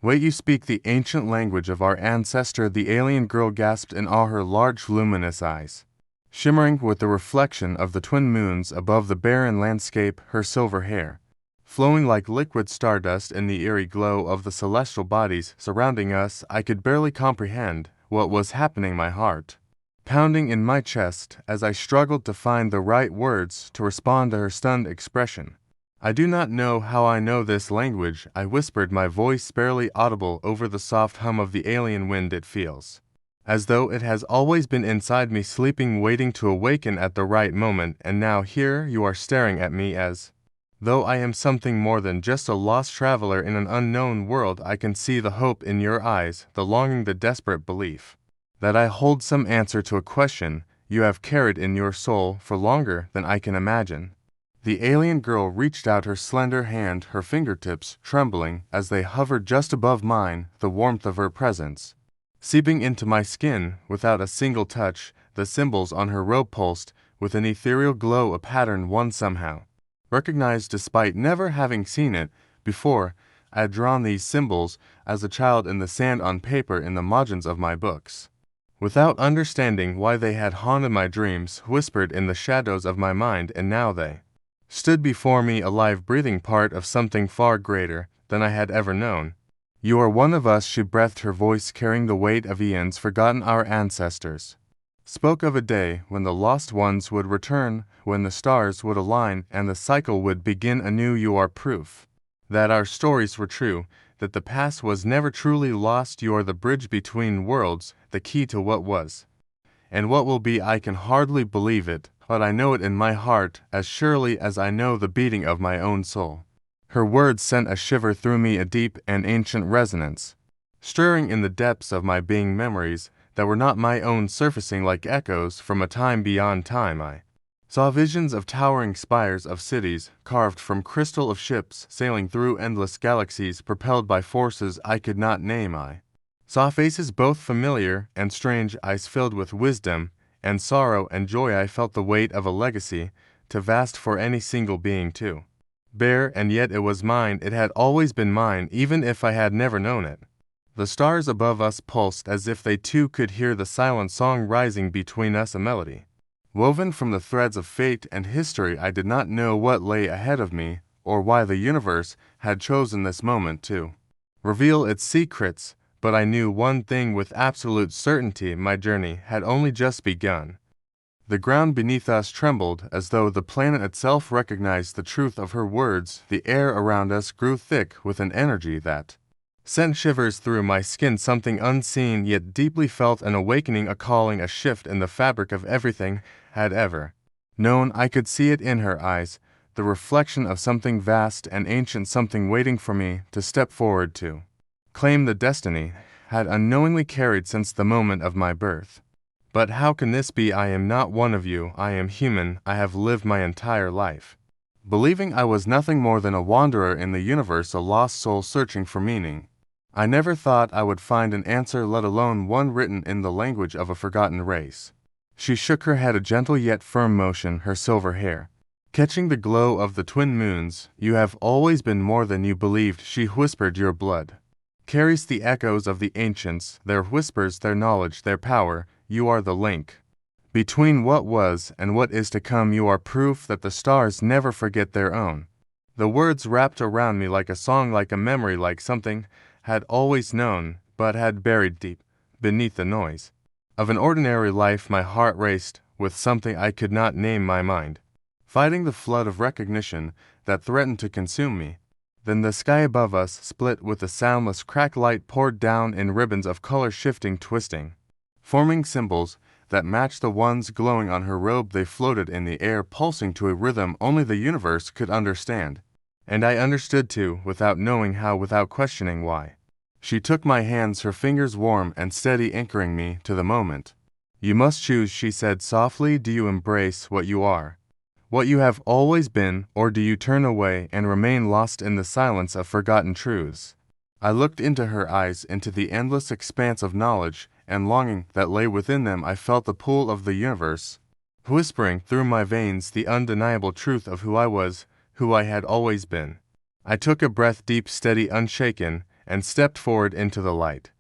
Wait, you speak the ancient language of our ancestor, the alien girl gasped in awe, her large luminous eyes shimmering with the reflection of the twin moons above the barren landscape, her silver hair flowing like liquid stardust in the eerie glow of the celestial bodies surrounding us. I could barely comprehend what was happening, my heart pounding in my chest as I struggled to find the right words to respond to her stunned expression. I do not know how I know this language, I whispered, my voice barely audible over the soft hum of the alien wind. It feels as though it has always been inside me, sleeping, waiting to awaken at the right moment, and now here you are staring at me as though I am something more than just a lost traveler in an unknown world. I can see the hope in your eyes, the longing, the desperate belief that I hold some answer to a question you have carried in your soul for longer than I can imagine. The alien girl reached out her slender hand, her fingertips trembling as they hovered just above mine, the warmth of her presence seeping into my skin without a single touch. The symbols on her robe pulsed with an ethereal glow, a pattern one somehow recognized despite never having seen it before. I had drawn these symbols as a child in the sand on paper in the margins of my books, without understanding why they had haunted my dreams, whispered in the shadows of my mind, and now they stood before me, a live, breathing part of something far greater than I had ever known. You are one of us, she breathed, her voice carrying the weight of eons forgotten. Our ancestors spoke of a day when the lost ones would return, when the stars would align and the cycle would begin anew. You are proof that our stories were true, that the past was never truly lost. You are the bridge between worlds, the key to what was and what will be. I can hardly believe it, but I know it in my heart as surely as I know the beating of my own soul. Her words sent a shiver through me, a deep and ancient resonance stirring in the depths of my being, memories that were not my own surfacing like echoes from a time beyond time. I saw visions of towering spires of cities carved from crystal, of ships sailing through endless galaxies propelled by forces I could not name. I saw faces both familiar and strange, eyes filled with wisdom and sorrow and joy. I felt the weight of a legacy too vast for any single being to bear, and yet it was mine. It had always been mine, even if I had never known it. The stars above us pulsed as if they too could hear the silent song rising between us, a melody woven from the threads of fate and history. I did not know what lay ahead of me, or why the universe had chosen this moment to reveal its secrets, but I knew one thing with absolute certainty: my journey had only just begun. The ground beneath us trembled as though the planet itself recognized the truth of her words. The air around us grew thick with an energy that sent shivers through my skin, something unseen yet deeply felt, an awakening, a calling, a shift in the fabric of everything had ever known. I could see it in her eyes, the reflection of something vast and ancient, something waiting for me to step forward to claim the destiny had unknowingly carried since the moment of my birth. But how can this be? I am not one of you. I am human. I have lived my entire life believing I was nothing more than a wanderer in the universe, a lost soul searching for meaning. I never thought I would find an answer, let alone one written in the language of a forgotten race. She shook her head, a gentle yet firm motion, her silver hair catching the glow of the twin moons. You have always been more than you believed, she whispered. Your blood carries the echoes of the ancients, their whispers, their knowledge, their power. You are the link between what was and what is to come. You are proof that the stars never forget their own. The words wrapped around me like a song, like a memory, like something had always known but had buried deep beneath the noise of an ordinary life. My heart raced with something I could not name, my mind fighting the flood of recognition that threatened to consume me. Then the sky above us split with a soundless crack. Light poured down in ribbons of color, shifting, twisting, forming symbols that matched the ones glowing on her robe. They floated in the air, pulsing to a rhythm only the universe could understand. And I understood too, without knowing how, without questioning why. She took my hands, her fingers warm and steady, anchoring me to the moment. You must choose, she said softly. Do you embrace what you are, what you have always been, or do you turn away and remain lost in the silence of forgotten truths? I looked into her eyes, into the endless expanse of knowledge and longing that lay within them. I felt the pull of the universe whispering through my veins the undeniable truth of who I was, who I had always been. I took a breath, deep, steady, unshaken, and stepped forward into the light.